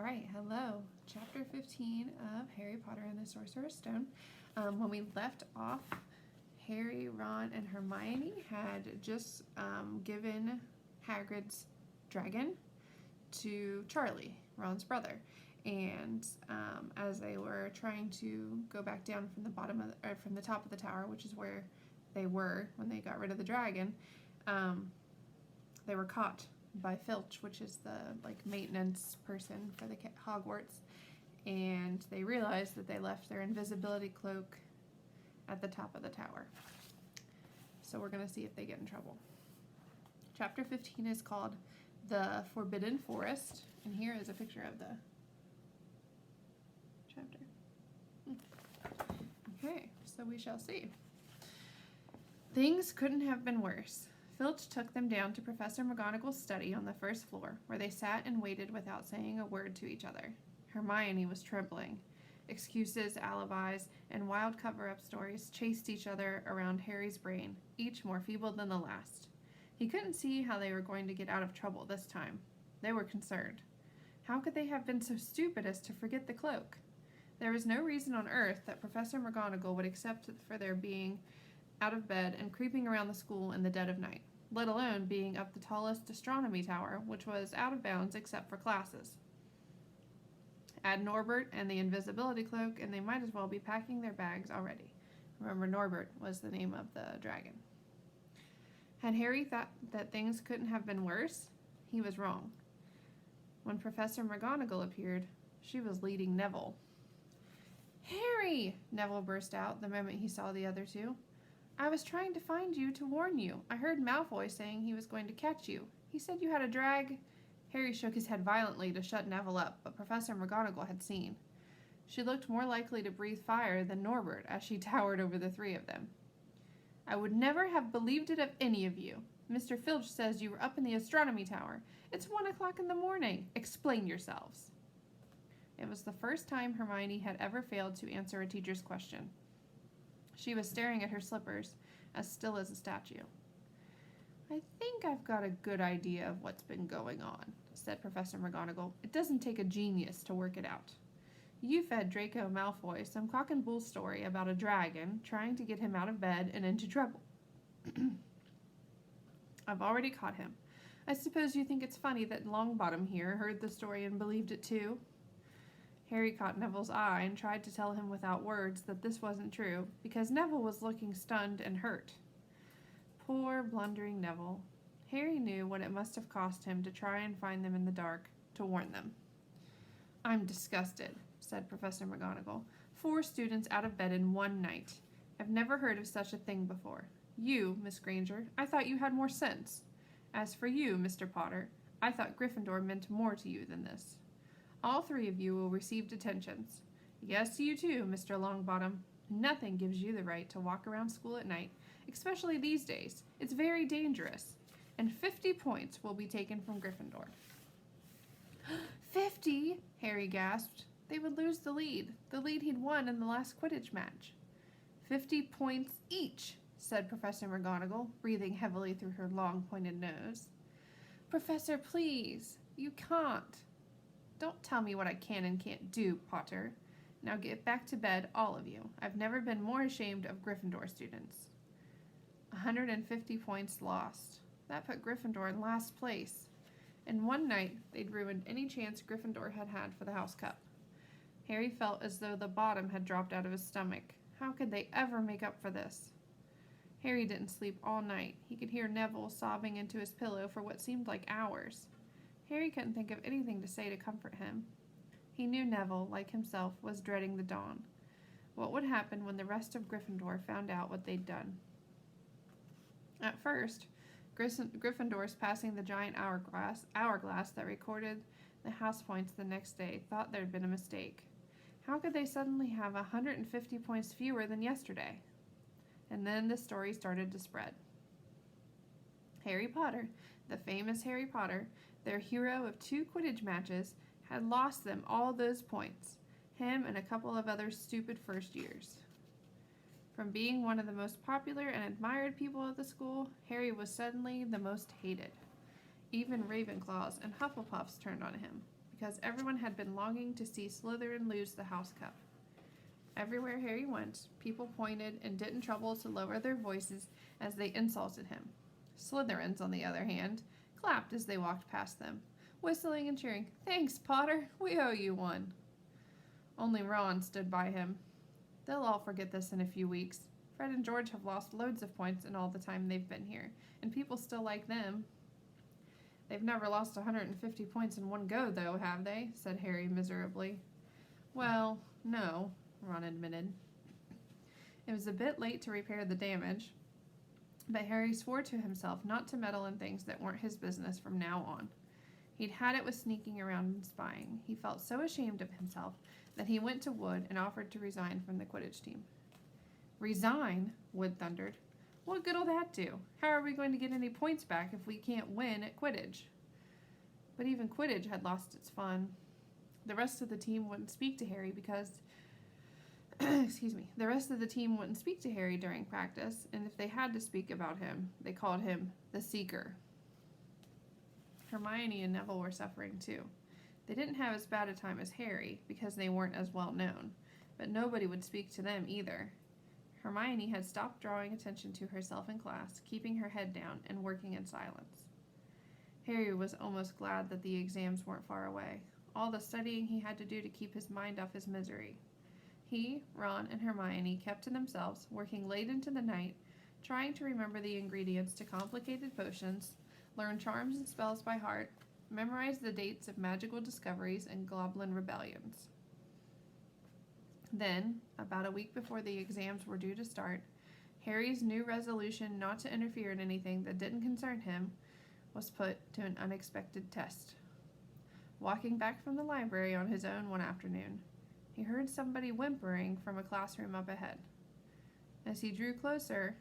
right, hello. Chapter 15 of Harry Potter and the Sorcerer's Stone. When we left off, Harry, Ron, and Hermione had just given Hagrid's dragon to Charlie, Ron's brother. And as they were trying to go back down from from the top of the tower, which is where they were when they got rid of the dragon, they were caught by Filch, which is the maintenance person for the Hogwarts, and they realized that they left their invisibility cloak at the top of the tower. So we're going to see if they get in trouble. Chapter 15 is called The Forbidden Forest, and here is a picture of the chapter. Okay, so we shall see. Things couldn't have been worse. Filch took them down to Professor McGonagall's study on the first floor, where they sat and waited without saying a word to each other. Hermione was trembling. Excuses, alibis, and wild cover-up stories chased each other around Harry's brain, each more feeble than the last. He couldn't see how they were going to get out of trouble this time. They were concerned. How could they have been so stupid as to forget the cloak? There was no reason on earth that Professor McGonagall would accept for their being out of bed and creeping around the school in the dead of night, let alone being up the tallest astronomy tower, which was out of bounds except for classes. Add Norbert and the invisibility cloak, and they might as well be packing their bags already. Remember, Norbert was the name of the dragon. Had Harry thought that things couldn't have been worse? He was wrong. When Professor McGonagall appeared, she was leading Neville. "Harry!" Neville burst out the moment he saw the other two. "I was trying to find you to warn you. I heard Malfoy saying he was going to catch you. He said you had a drag." Harry shook his head violently to shut Neville up, but Professor McGonagall had seen. She looked more likely to breathe fire than Norbert as she towered over the three of them. "I would never have believed it of any of you. Mr. Filch says you were up in the astronomy tower. It's 1 o'clock in the morning. Explain yourselves." It was the first time Hermione had ever failed to answer a teacher's question. She was staring at her slippers, as still as a statue. "I think I've got a good idea of what's been going on," said Professor McGonagall. "It doesn't take a genius to work it out. You fed Draco Malfoy some cock and bull story about a dragon trying to get him out of bed and into trouble. I've already caught him. I suppose you think it's funny that Longbottom here heard the story and believed it too?" Harry caught Neville's eye and tried to tell him without words that this wasn't true, because Neville was looking stunned and hurt. Poor, blundering Neville. Harry knew what it must have cost him to try and find them in the dark, to warn them. "I'm disgusted," said Professor McGonagall. 4 students out of bed in one night. I've never heard of such a thing before. You, Miss Granger, I thought you had more sense. As for you, Mr. Potter, I thought Gryffindor meant more to you than this. All 3 of you will receive detentions. Yes, you too, Mr. Longbottom. Nothing gives you the right to walk around school at night, especially these days. It's very dangerous. And 50 points will be taken from Gryffindor." 50? Harry gasped. They would lose the lead he'd won in the last Quidditch match. 50 points each, said Professor McGonagall, breathing heavily through her long pointed nose. "Professor, please. You can't." "Don't tell me what I can and can't do, Potter. Now get back to bed, all of you. I've never been more ashamed of Gryffindor students." 150 points lost. That put Gryffindor in last place. In one night, they'd ruined any chance Gryffindor had had for the House Cup. Harry felt as though the bottom had dropped out of his stomach. How could they ever make up for this? Harry didn't sleep all night. He could hear Neville sobbing into his pillow for what seemed like hours. Harry couldn't think of anything to say to comfort him. He knew Neville, like himself, was dreading the dawn. What would happen when the rest of Gryffindor found out what they'd done? At first, Gryffindors passing the giant hourglass that recorded the house points the next day thought there'd been a mistake. How could they suddenly have 150 points fewer than yesterday? And then the story started to spread. Harry Potter, the famous Harry Potter, their hero of 2 Quidditch matches, had lost them all those points, him and a couple of other stupid first years. From being one of the most popular and admired people of the school, Harry was suddenly the most hated. Even Ravenclaws and Hufflepuffs turned on him, because everyone had been longing to see Slytherin lose the House Cup. Everywhere Harry went, people pointed and didn't trouble to lower their voices as they insulted him. Slytherins, on the other hand, clapped as they walked past them, whistling and cheering, "Thanks, Potter, we owe you one." Only Ron stood by him. "They'll all forget this in a few weeks. Fred and George have lost loads of points in all the time they've been here, and people still like them." "They've never lost 150 points in one go, though, have they?" said Harry miserably. "Well, no," Ron admitted. It was a bit late to repair the damage, but Harry swore to himself not to meddle in things that weren't his business from now on. He'd had it with sneaking around and spying. He felt so ashamed of himself that he went to Wood and offered to resign from the Quidditch team. "Resign?" Wood thundered. "What good'll that do? How are we going to get any points back if we can't win at Quidditch?" But even Quidditch had lost its fun. The rest of the team wouldn't speak to Harry because the rest of the team wouldn't speak to Harry during practice, and if they had to speak about him, they called him the Seeker. Hermione and Neville were suffering too. They didn't have as bad a time as Harry because they weren't as well known, but nobody would speak to them either. Hermione had stopped drawing attention to herself in class, keeping her head down and working in silence. Harry was almost glad that the exams weren't far away. All the studying he had to do to keep his mind off his misery. He, Ron, and Hermione kept to themselves, working late into the night, trying to remember the ingredients to complicated potions, learn charms and spells by heart, memorize the dates of magical discoveries and goblin rebellions. Then, about a week before the exams were due to start, Harry's new resolution not to interfere in anything that didn't concern him was put to an unexpected test. Walking back from the library on his own one afternoon, he heard somebody whimpering from a classroom up ahead. As he drew closer,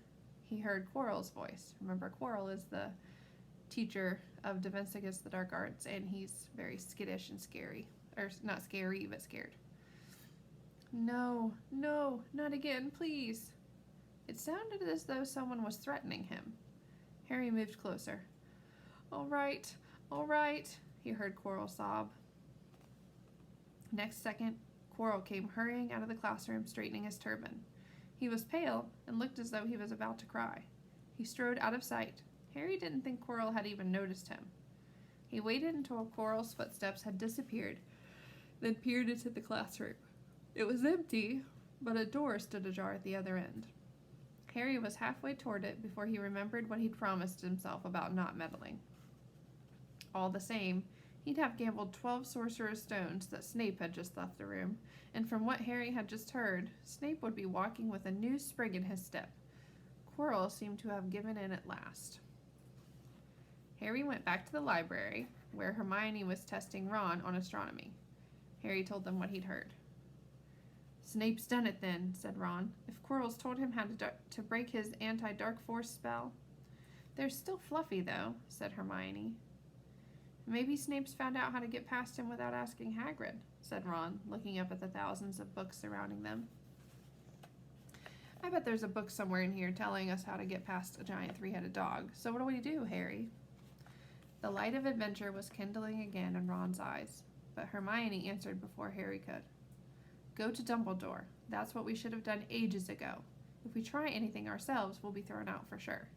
he heard Quirrell's voice. Remember, Quirrell is the teacher of Defense Against the Dark Arts, and he's very skittish and scary. Or, not scary, but scared. "No, not again, please." It sounded as though someone was threatening him. Harry moved closer. All right, he heard Quirrell sob. Next second, Quirrell came hurrying out of the classroom, straightening his turban. He was pale and looked as though he was about to cry. He strode out of sight. Harry didn't think Quirrell had even noticed him. He waited until Quirrell's footsteps had disappeared, then peered into the classroom. It was empty, but a door stood ajar at the other end. Harry was halfway toward it before he remembered what he'd promised himself about not meddling. All the same, he'd have gambled 12 Sorcerer's Stones that Snape had just left the room, and from what Harry had just heard, Snape would be walking with a new spring in his step. Quirrell seemed to have given in at last. Harry went back to the library, where Hermione was testing Ron on astronomy. Harry told them what he'd heard. "Snape's done it then," said Ron. "If Quirrell's told him how to break his anti-dark force spell." "They're still fluffy, though," said Hermione. "Maybe Snape's found out how to get past him without asking Hagrid," said Ron, looking up at the thousands of books surrounding them. "I bet there's a book somewhere in here telling us how to get past a giant three-headed dog. So what do we do, Harry?" The light of adventure was kindling again in Ron's eyes, but Hermione answered before Harry could. "Go to Dumbledore. That's what we should have done ages ago. If we try anything ourselves, we'll be thrown out for sure."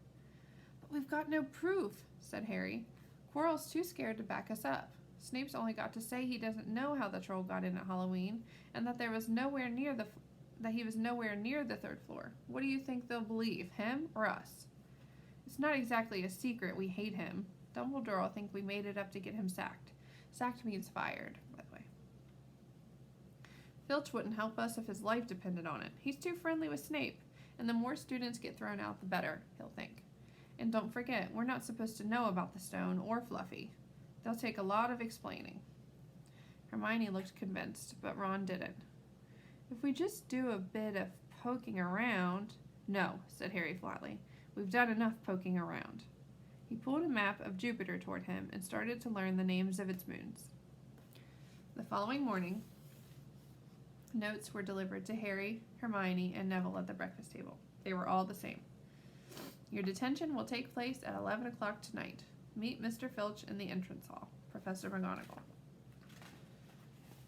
"But we've got no proof," said Harry. "Quirrell's too scared to back us up. Snape's only got to say he doesn't know how the troll got in at Halloween, and that he was nowhere near the third floor. What do you think they'll believe, him or us? It's not exactly a secret we hate him. Dumbledore will think we made it up to get him sacked. Sacked means fired, by the way. Filch wouldn't help us if his life depended on it. He's too friendly with Snape, and the more students get thrown out, the better, he'll think. And don't forget, we're not supposed to know about the stone or Fluffy. They'll take a lot of explaining." Hermione looked convinced, but Ron didn't. "If we just do a bit of poking around..." "No," said Harry flatly. "We've done enough poking around." He pulled a map of Jupiter toward him and started to learn the names of its moons. The following morning, notes were delivered to Harry, Hermione, and Neville at the breakfast table. They were all the same. "Your detention will take place at 11 o'clock tonight. Meet Mr. Filch in the entrance hall. Professor McGonagall."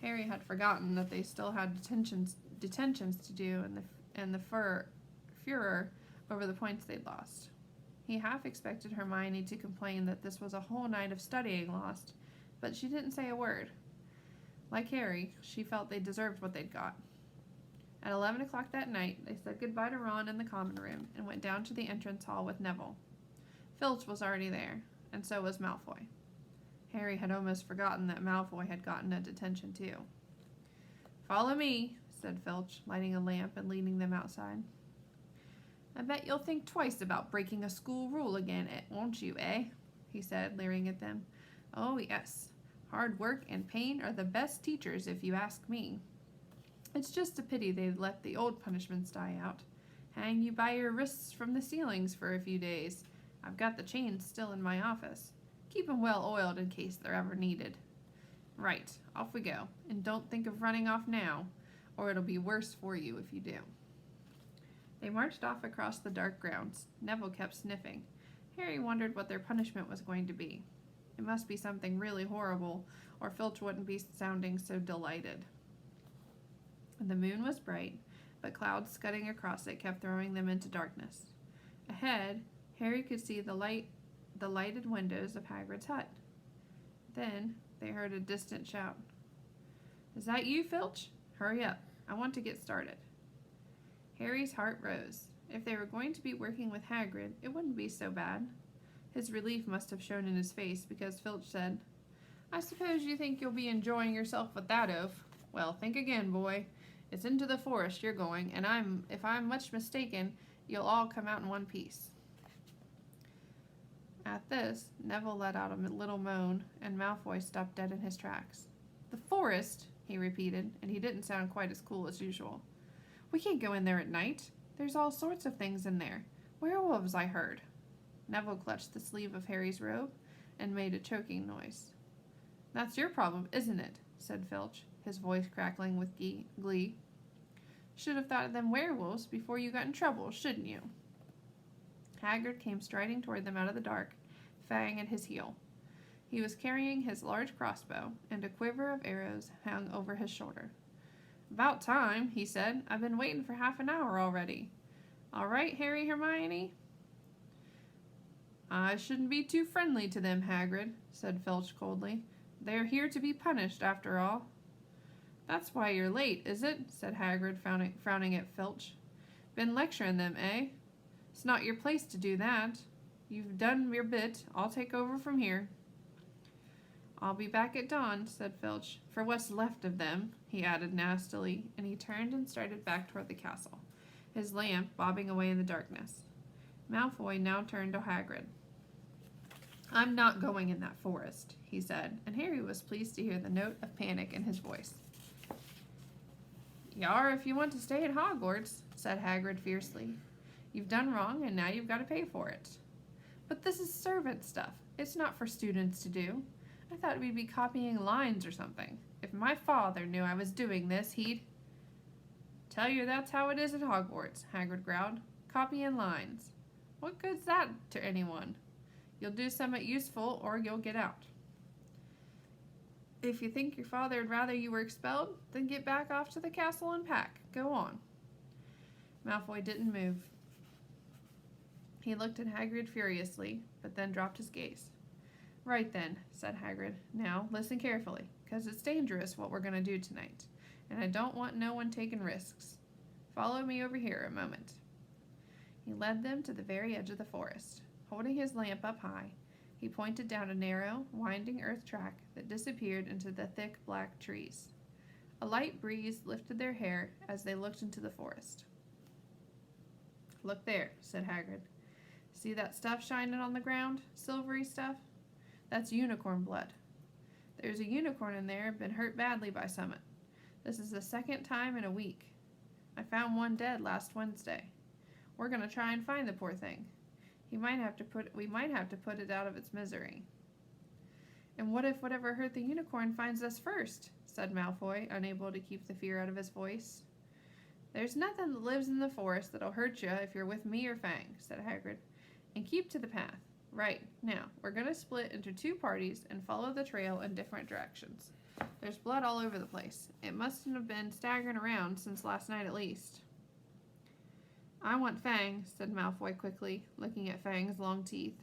Harry had forgotten that they still had detentions to do and the furor over the points they'd lost. He half expected Hermione to complain that this was a whole night of studying lost, but she didn't say a word. Like Harry, she felt they deserved what they'd got. At 11 o'clock that night, they said goodbye to Ron in the common room and went down to the entrance hall with Neville. Filch was already there, and so was Malfoy. Harry had almost forgotten that Malfoy had gotten a detention too. "Follow me," said Filch, lighting a lamp and leading them outside. "I bet you'll think twice about breaking a school rule again, won't you, eh?" he said, leering at them. "Oh, yes. Hard work and pain are the best teachers, if you ask me. It's just a pity they'd let the old punishments die out. Hang you by your wrists from the ceilings for a few days. I've got the chains still in my office. Keep 'em well oiled in case they're ever needed. Right, off we go, and don't think of running off now, or it'll be worse for you if you do." They marched off across the dark grounds. Neville kept sniffing. Harry wondered what their punishment was going to be. It must be something really horrible, or Filch wouldn't be sounding so delighted. The moon was bright, but clouds scudding across it kept throwing them into darkness. Ahead, Harry could see the lighted windows of Hagrid's hut. Then they heard a distant shout. "Is that you, Filch? Hurry up. I want to get started." Harry's heart rose. If they were going to be working with Hagrid, it wouldn't be so bad. His relief must have shown in his face because Filch said, "I suppose you think you'll be enjoying yourself with that oaf. Well, think again, boy. It's into the forest you're going, and if I'm much mistaken, you'll all come out in one piece." At this, Neville let out a little moan, and Malfoy stopped dead in his tracks. "The forest?" he repeated, and he didn't sound quite as cool as usual. "We can't go in there at night. There's all sorts of things in there. Werewolves, I heard." Neville clutched the sleeve of Harry's robe and made a choking noise. "That's your problem, isn't it?" said Filch, his voice crackling with glee. "Should have thought of them werewolves before you got in trouble, shouldn't you?" Hagrid came striding toward them out of the dark, Fang at his heel. He was carrying his large crossbow, and a quiver of arrows hung over his shoulder. "About time," he said. "I've been waiting for half an hour already. All right, Harry, Hermione?" "I shouldn't be too friendly to them, Hagrid," said Filch coldly. "They're here to be punished, after all." "That's why you're late, is it?" said Hagrid, frowning at Filch. "Been lecturing them, eh? It's not your place to do that. You've done your bit. I'll take over from here." "I'll be back at dawn," said Filch. "For what's left of them," he added nastily, and he turned and started back toward the castle, his lamp bobbing away in the darkness. Malfoy now turned to Hagrid. "I'm not going in that forest," he said, and Harry was pleased to hear the note of panic in his voice. "You are if you want to stay at Hogwarts," said Hagrid fiercely. "You've done wrong, and now you've got to pay for it." "But this is servant stuff. It's not for students to do. I thought we'd be copying lines or something. If my father knew I was doing this, he'd—" "Tell you that's how it is at Hogwarts," Hagrid growled. "Copying lines. What good's that to anyone? You'll do something useful, or you'll get out. If you think your father'd rather you were expelled, then get back off to the castle and pack. Go on." Malfoy didn't move. He looked at Hagrid furiously, but then dropped his gaze. "Right then," said Hagrid. "Now, listen carefully, 'cause it's dangerous what we're going to do tonight, and I don't want no one taking risks. Follow me over here a moment." He led them to the very edge of the forest. Holding his lamp up high, he pointed down a narrow, winding earth track that disappeared into the thick black trees. A light breeze lifted their hair as they looked into the forest. "Look there," said Hagrid. "See that stuff shining on the ground? Silvery stuff? That's unicorn blood. There's a unicorn in there, been hurt badly by summit. This is the second time in a week. I found one dead last Wednesday. We're going to try and find the poor thing. We might have to put it out of its misery." "And what if whatever hurt the unicorn finds us first?" said Malfoy, unable to keep the fear out of his voice. "There's nothing that lives in the forest that'll hurt you if you're with me or Fang," said Hagrid. "And keep to the path. Right, now, we're going to split into two parties and follow the trail in different directions. There's blood all over the place. It mustn't have been staggering around since last night at least. I want Fang, said Malfoy quickly, looking at Fang's long teeth.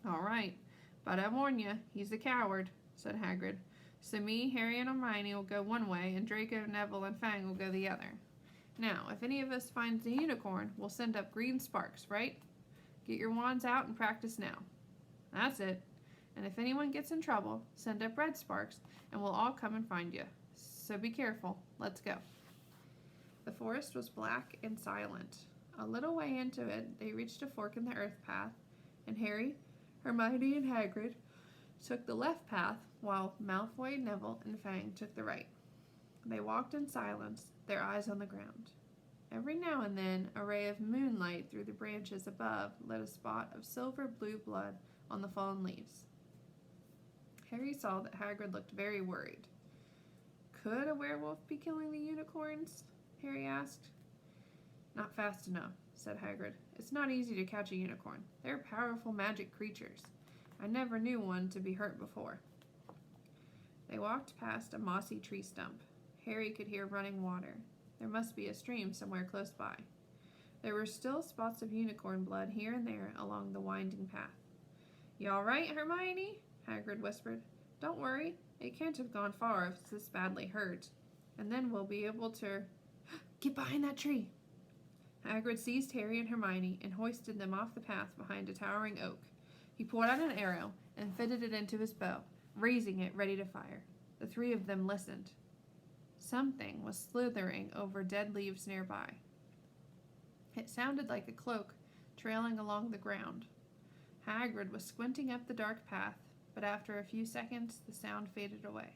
All right, but I warn you, he's a coward, said Hagrid. So me, Harry, and Hermione will go one way, and Draco, Neville, and Fang will go the other. Now, if any of us finds a unicorn, we'll send up green sparks, right? Get your wands out and practice now. That's it. And if anyone gets in trouble, send up red sparks, and we'll all come and find you. So be careful. Let's go. The forest was black and silent. A little way into it, they reached a fork in the earth path, and Harry, Hermione, and Hagrid took the left path, while Malfoy, Neville, and Fang took the right. They walked in silence, their eyes on the ground. Every now and then, a ray of moonlight through the branches above lit a spot of silver-blue blood on the fallen leaves. Harry saw that Hagrid looked very worried. Could a werewolf be killing the unicorns? Harry asked. Not fast enough, said Hagrid. It's not easy to catch a unicorn. They're powerful magic creatures. I never knew one to be hurt before. They walked past a mossy tree stump. Harry could hear running water. There must be a stream somewhere close by. There were still spots of unicorn blood here and there along the winding path. You all right, Hermione? Hagrid whispered. Don't worry. It can't have gone far if it's this badly hurt. And then we'll be able to... Get behind that tree! Hagrid seized Harry and Hermione and hoisted them off the path behind a towering oak. He pulled out an arrow and fitted it into his bow, raising it ready to fire. The three of them listened. Something was slithering over dead leaves nearby. It sounded like a cloak trailing along the ground. Hagrid was squinting up the dark path, but after a few seconds the sound faded away.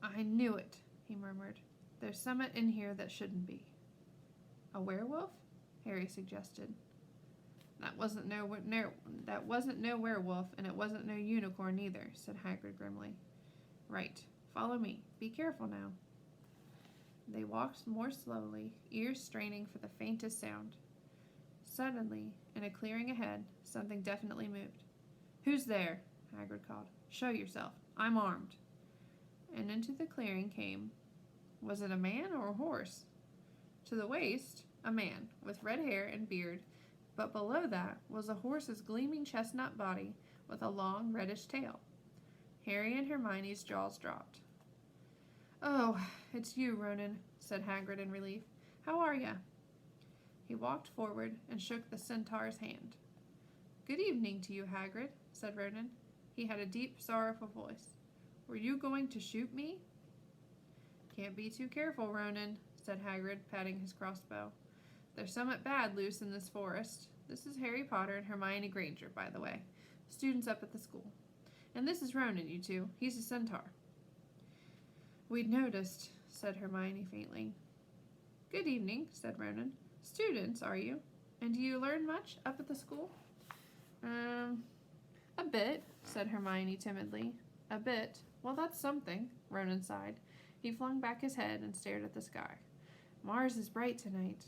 I knew it, he murmured. There's something in here that shouldn't be. A werewolf? Harry suggested. That wasn't no werewolf, and it wasn't no unicorn either, said Hagrid grimly. Right. Follow me. Be careful now. They walked more slowly, ears straining for the faintest sound. Suddenly, in a clearing ahead, something definitely moved. Who's there? Hagrid called. Show yourself. I'm armed. And into the clearing came... Was it a man or a horse? To the waist, a man, with red hair and beard, but below that was a horse's gleaming chestnut body with a long reddish tail. Harry and Hermione's jaws dropped. Oh, it's you, Ronan, said Hagrid in relief. How are ya? He walked forward and shook the centaur's hand. Good evening to you, Hagrid, said Ronan. He had a deep, sorrowful voice. Were you going to shoot me? Can't be too careful, Ronan, said Hagrid, patting his crossbow. There's somewhat bad loose in this forest. This is Harry Potter and Hermione Granger, by the way, students up at the school. And this is Ronan, you two. He's a centaur. We'd noticed, said Hermione faintly. Good evening, said Ronan. Students, are you? And do you learn much up at the school? A bit, said Hermione timidly. A bit? Well, that's something, Ronan sighed. He flung back his head and stared at the sky. Mars is bright tonight.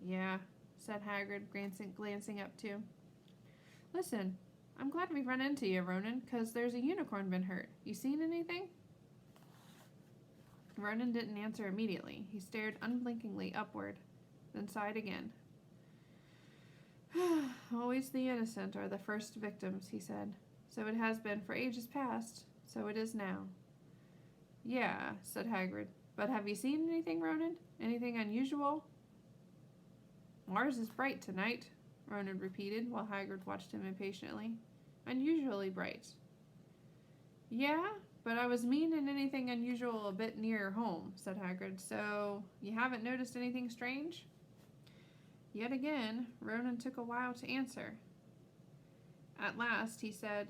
Yeah, said Hagrid, glancing up too. Listen, I'm glad we run into you, Ronan, 'cause there's a unicorn been hurt. You seen anything? Ronan didn't answer immediately. He stared unblinkingly upward, then sighed again. Always the innocent are the first victims, he said. So it has been for ages past, so it is now. Yeah, said Hagrid. But have you seen anything, Ronan? Anything unusual? Mars is bright tonight, Ronan repeated while Hagrid watched him impatiently. Unusually bright. Yeah, but I was meaning anything unusual a bit nearer home, said Hagrid. So, you haven't noticed anything strange? Yet again, Ronan took a while to answer. At last, he said,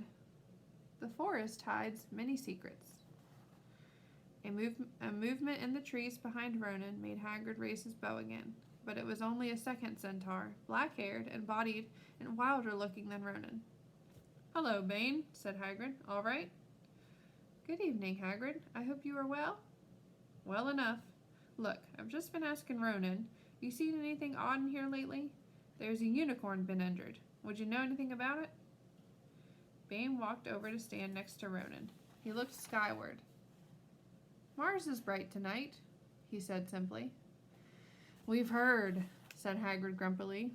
The forest hides many secrets. A movement in the trees behind Ronan made Hagrid raise his bow again, but it was only a second centaur, black-haired and bodied and wilder looking than Ronan. Hello, Bane, said Hagrid. All right? Good evening, Hagrid. I hope you are well? Well enough. Look, I've just been asking Ronan, you seen anything odd in here lately? There's a unicorn been injured. Would you know anything about it? Bane walked over to stand next to Ronan. He looked skyward. "Mars is bright tonight," he said simply. "We've heard," said Hagrid grumpily.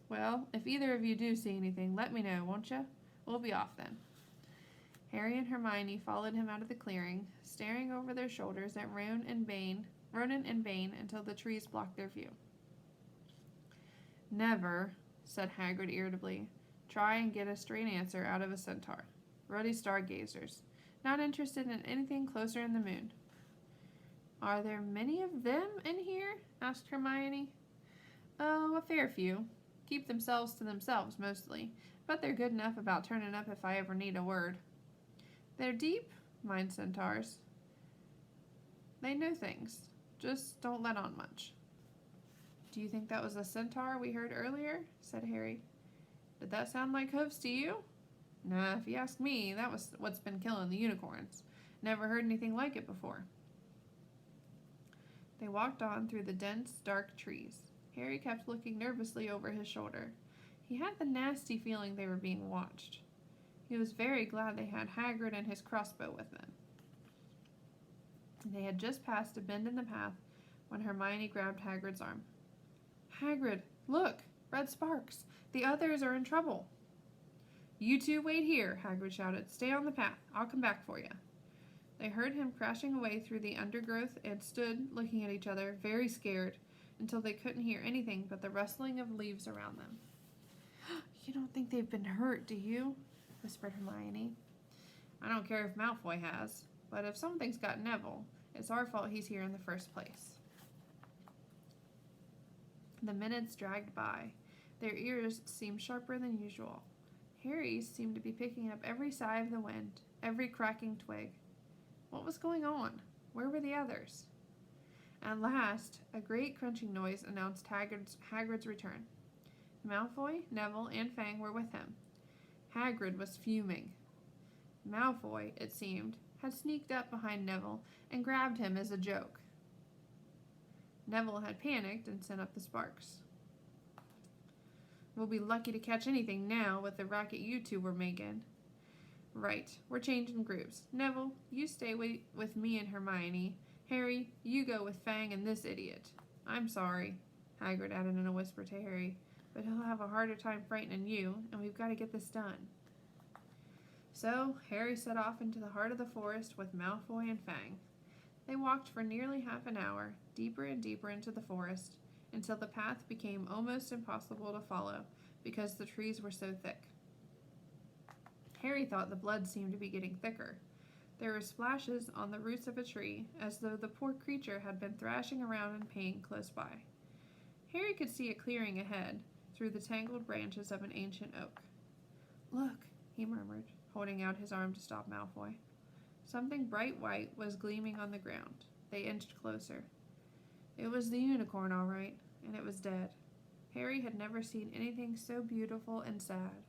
"Well, if either of you do see anything, let me know, won't you? We'll be off then." Harry and Hermione followed him out of the clearing, staring over their shoulders at Ronan and Bane until the trees blocked their view. "Never," said Hagrid irritably, "try and get a straight answer out of a centaur. Ruddy stargazers. Not interested in anything closer in the moon." "Are there many of them in here?" asked Hermione. "Oh, a fair few. Keep themselves to themselves, mostly, but they're good enough about turning up if I ever need a word. They're deep, mind centaurs. They know things. Just don't let on much." "Do you think that was a centaur we heard earlier?" said Harry. "Did that sound like hoofs to you?" "Nah, if you ask me, that was what's been killing the unicorns. Never heard anything like it before." They walked on through the dense, dark trees. Harry kept looking nervously over his shoulder. He had the nasty feeling they were being watched. He was very glad they had Hagrid and his crossbow with them. They had just passed a bend in the path when Hermione grabbed Hagrid's arm. "Hagrid, look! Red sparks! The others are in trouble!" "You two wait here," Hagrid shouted. "Stay on the path. I'll come back for you." They heard him crashing away through the undergrowth and stood looking at each other, very scared, until they couldn't hear anything but the rustling of leaves around them. "You don't think they've been hurt, do you?" whispered Hermione. "I don't care if Malfoy has, but if something's got Neville, it's our fault he's here in the first place." The minutes dragged by. Their ears seemed sharper than usual. Harry's seemed to be picking up every sigh of the wind, every cracking twig. What was going on? Where were the others? At last, a great crunching noise announced Hagrid's return. Malfoy, Neville, and Fang were with him. Hagrid was fuming. Malfoy, it seemed, had sneaked up behind Neville and grabbed him as a joke. Neville had panicked and sent up the sparks. "We'll be lucky to catch anything now with the racket you two were making." "Right, we're changing groups. Neville, you stay with me and Hermione. Harry, you go with Fang and this idiot. I'm sorry," Hagrid added in a whisper to Harry, "but he'll have a harder time frightening you, and we've got to get this done." So Harry set off into the heart of the forest with Malfoy and Fang. They walked for nearly half an hour, deeper and deeper into the forest, until the path became almost impossible to follow because the trees were so thick. Harry thought the blood seemed to be getting thicker. There were splashes on the roots of a tree, as though the poor creature had been thrashing around in pain close by. Harry could see a clearing ahead, through the tangled branches of an ancient oak. "Look," he murmured, holding out his arm to stop Malfoy. Something bright white was gleaming on the ground. They inched closer. It was the unicorn, all right, and it was dead. Harry had never seen anything so beautiful and sad.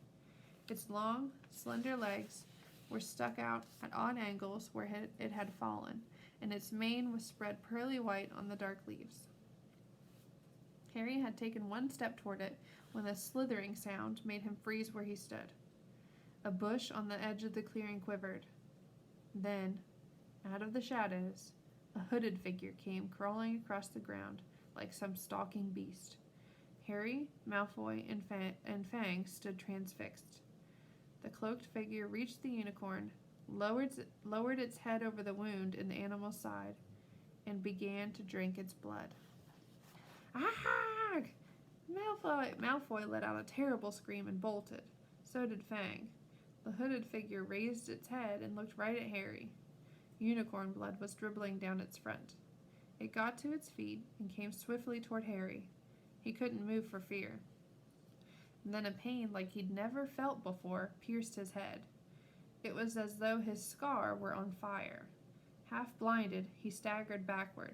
Its long, slender legs were stuck out at odd angles where it had fallen, and its mane was spread pearly white on the dark leaves. Harry had taken one step toward it when a slithering sound made him freeze where he stood. A bush on the edge of the clearing quivered. Then, out of the shadows, a hooded figure came crawling across the ground like some stalking beast. Harry, Malfoy, and Fang stood transfixed. The cloaked figure reached the unicorn, lowered its head over the wound in the animal's side, and began to drink its blood. "Ah!" Malfoy let out a terrible scream and bolted. So did Fang. The hooded figure raised its head and looked right at Harry. Unicorn blood was dribbling down its front. It got to its feet and came swiftly toward Harry. He couldn't move for fear. And then a pain like he'd never felt before pierced his head. It was as though his scar were on fire. Half blinded, he staggered backward.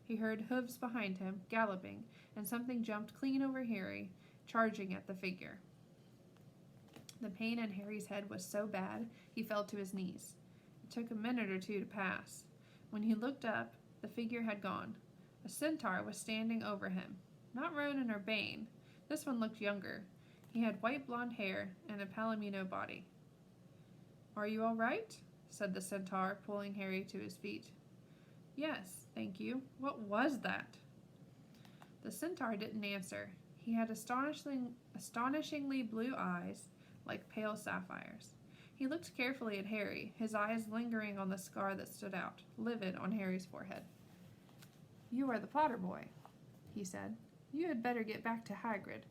He heard hooves behind him, galloping, and something jumped clean over Harry, charging at the figure. The pain in Harry's head was so bad, he fell to his knees. It took a minute or two to pass. When he looked up, the figure had gone. A centaur was standing over him. Not Ronan or Bane. This one looked younger. He had white blonde hair and a palomino body. "Are you all right?" said the centaur, pulling Harry to his feet. Yes, thank you. What was that? The centaur didn't answer. He had astonishingly blue eyes, like pale sapphires. He looked carefully at Harry, his eyes lingering on the scar that stood out, livid on Harry's forehead. You are the Potter boy, he said. You had better get back to Hagrid.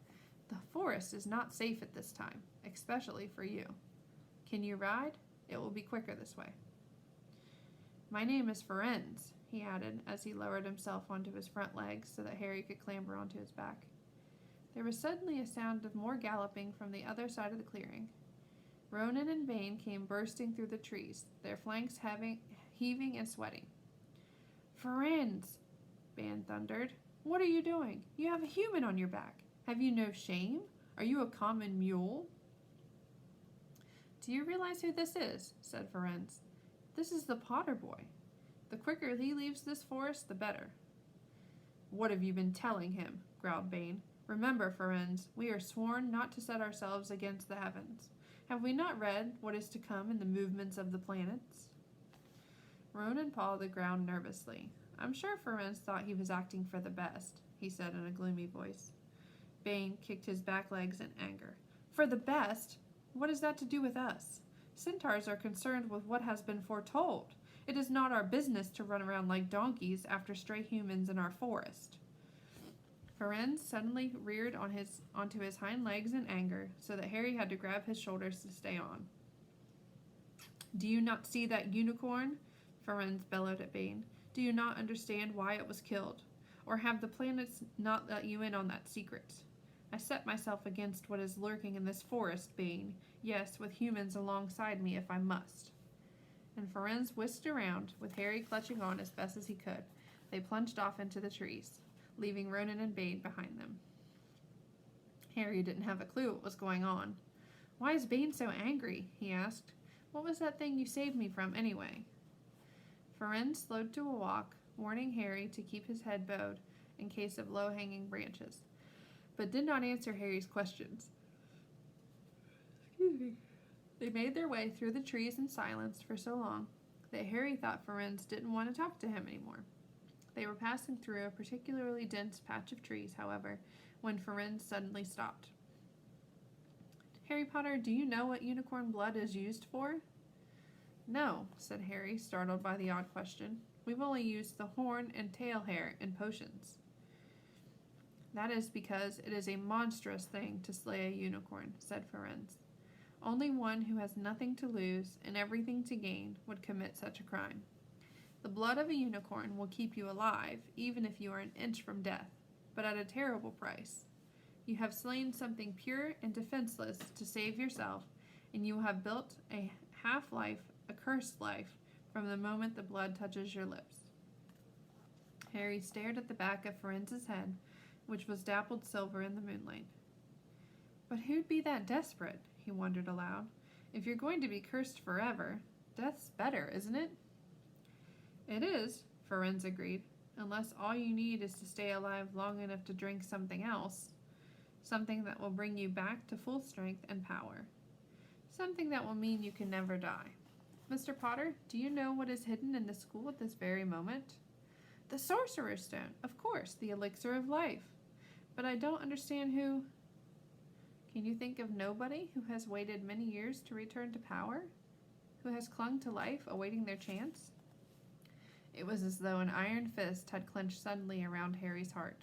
The forest is not safe at this time, especially for you. Can you ride? It will be quicker this way. My name is Firenze, he added as he lowered himself onto his front legs so that Harry could clamber onto his back. There was suddenly a sound of more galloping from the other side of the clearing. Ronan and Bane came bursting through the trees, their flanks heaving and sweating. Firenze, Bane thundered. What are you doing? You have a human on your back. Have you no shame? Are you a common mule? Do you realize who this is? Said Firenze. This is the Potter boy. The quicker he leaves this forest, the better. What have you been telling him? Growled Bane. Remember, Firenze, we are sworn not to set ourselves against the heavens. Have we not read what is to come in the movements of the planets? Ronan pawed the ground nervously. I'm sure Firenze thought he was acting for the best, he said in a gloomy voice. Bane kicked his back legs in anger. For the best? What has that to do with us? Centaurs are concerned with what has been foretold. It is not our business to run around like donkeys after stray humans in our forest. Firenze suddenly reared onto his hind legs in anger, so that Harry had to grab his shoulders to stay on. Do you not see that unicorn? Firenze bellowed at Bane. Do you not understand why it was killed? Or have the planets not let you in on that secret? I set myself against what is lurking in this forest, Bane. Yes, with humans alongside me if I must. And Firenze whisked around, with Harry clutching on as best as he could. They plunged off into the trees, leaving Ronan and Bane behind them. Harry didn't have a clue what was going on. Why is Bane so angry? He asked. What was that thing you saved me from, anyway? Firenze slowed to a walk, warning Harry to keep his head bowed in case of low-hanging branches, but did not answer Harry's questions. They made their way through the trees in silence for so long that Harry thought Firenze didn't want to talk to him anymore. They were passing through a particularly dense patch of trees, however, when Firenze suddenly stopped. Harry Potter, do you know what unicorn blood is used for? No, said Harry, startled by the odd question. We've only used the horn and tail hair in potions. That is because it is a monstrous thing to slay a unicorn, said Firenze. Only one who has nothing to lose and everything to gain would commit such a crime. The blood of a unicorn will keep you alive, even if you are an inch from death, but at a terrible price. You have slain something pure and defenseless to save yourself, and you have built a half-life, a cursed life, from the moment the blood touches your lips. Harry stared at the back of Firenze's head, which was dappled silver in the moonlight. But who'd be that desperate? He wondered aloud. If you're going to be cursed forever, death's better, isn't it? It is, Firenze agreed, unless all you need is to stay alive long enough to drink something else, something that will bring you back to full strength and power, something that will mean you can never die. Mr. Potter, do you know what is hidden in the school at this very moment? The Sorcerer's Stone, of course, the elixir of life. But I don't understand who... Can you think of nobody who has waited many years to return to power? Who has clung to life, awaiting their chance? It was as though an iron fist had clenched suddenly around Harry's heart.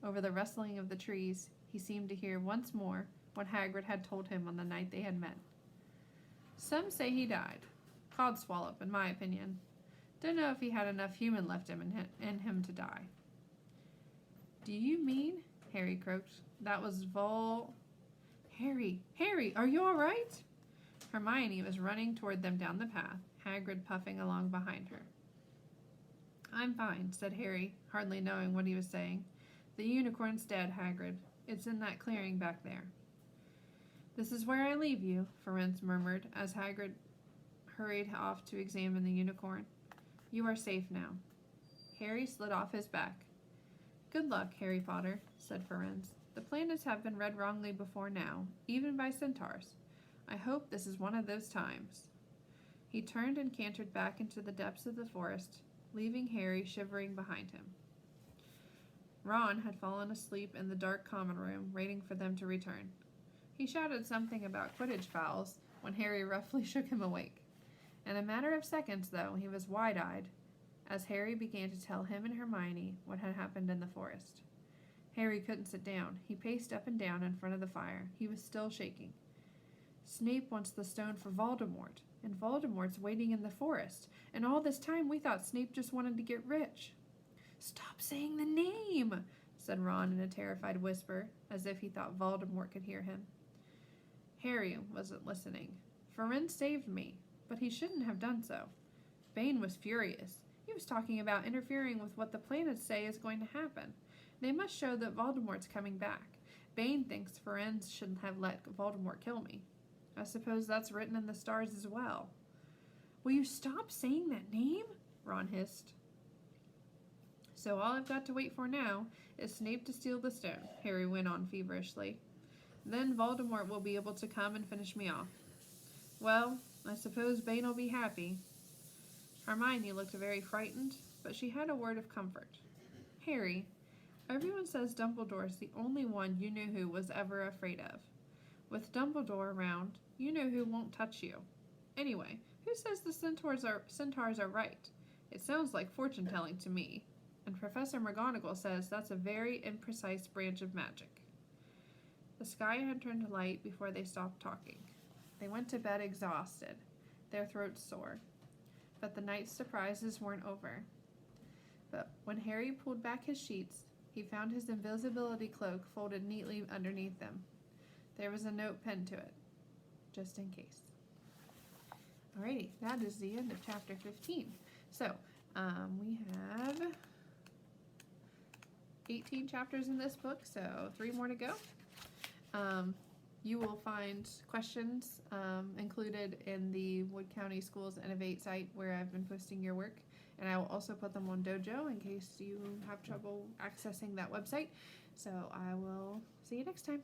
Over the rustling of the trees, he seemed to hear once more what Hagrid had told him on the night they had met. Some say he died. Codswallop, in my opinion. Don't know if he had enough human left in him to die. Do you mean? Harry croaked. That was Harry, are you all right? Hermione was running toward them down the path, Hagrid puffing along behind her. I'm fine, said Harry, hardly knowing what he was saying. The unicorn's dead, Hagrid. It's in that clearing back there. This is where I leave you, Firenze murmured, as Hagrid hurried off to examine the unicorn. You are safe now. Harry slid off his back. Good luck, Harry Potter, said Firenze. The planets have been read wrongly before now, even by centaurs. I hope this is one of those times. He turned and cantered back into the depths of the forest, leaving Harry shivering behind him. Ron had fallen asleep in the dark common room, waiting for them to return. He shouted something about Quidditch fouls when Harry roughly shook him awake. In a matter of seconds, though, he was wide-eyed as Harry began to tell him and Hermione what had happened in the forest. Harry couldn't sit down. He paced up and down in front of the fire. He was still shaking. Snape wants the stone for Voldemort, and Voldemort's waiting in the forest, and all this time we thought Snape just wanted to get rich. "Stop saying the name," said Ron in a terrified whisper, as if he thought Voldemort could hear him. Harry wasn't listening. "Firenze saved me, but he shouldn't have done so." Bane was furious. He was talking about interfering with what the planets say is going to happen. They must show that Voldemort's coming back. Bane thinks Firenze shouldn't have let Voldemort kill me. I suppose that's written in the stars as well. "Will you stop saying that name?" Ron hissed. "So all I've got to wait for now is Snape to steal the stone," Harry went on feverishly. "Then Voldemort will be able to come and finish me off. Well, I suppose Bane'll be happy." Hermione looked very frightened, but she had a word of comfort. "Harry, everyone says Dumbledore's the only one you knew who was ever afraid of. With Dumbledore around, you know who won't touch you. Anyway, who says the centaurs are right? It sounds like fortune-telling to me, and Professor McGonagall says that's a very imprecise branch of magic." The sky had turned light before they stopped talking. They went to bed exhausted, their throats sore. But the night's surprises weren't over. But when Harry pulled back his sheets, he found his invisibility cloak folded neatly underneath them. There was a note pinned to it, just in case. Alrighty, that is the end of chapter 15. So, we have 18 chapters in this book, so 3 more to go. You will find questions included in the Wood County Schools Innovate site where I've been posting your work, and I will also put them on Dojo in case you have trouble accessing that website. So I will see you next time.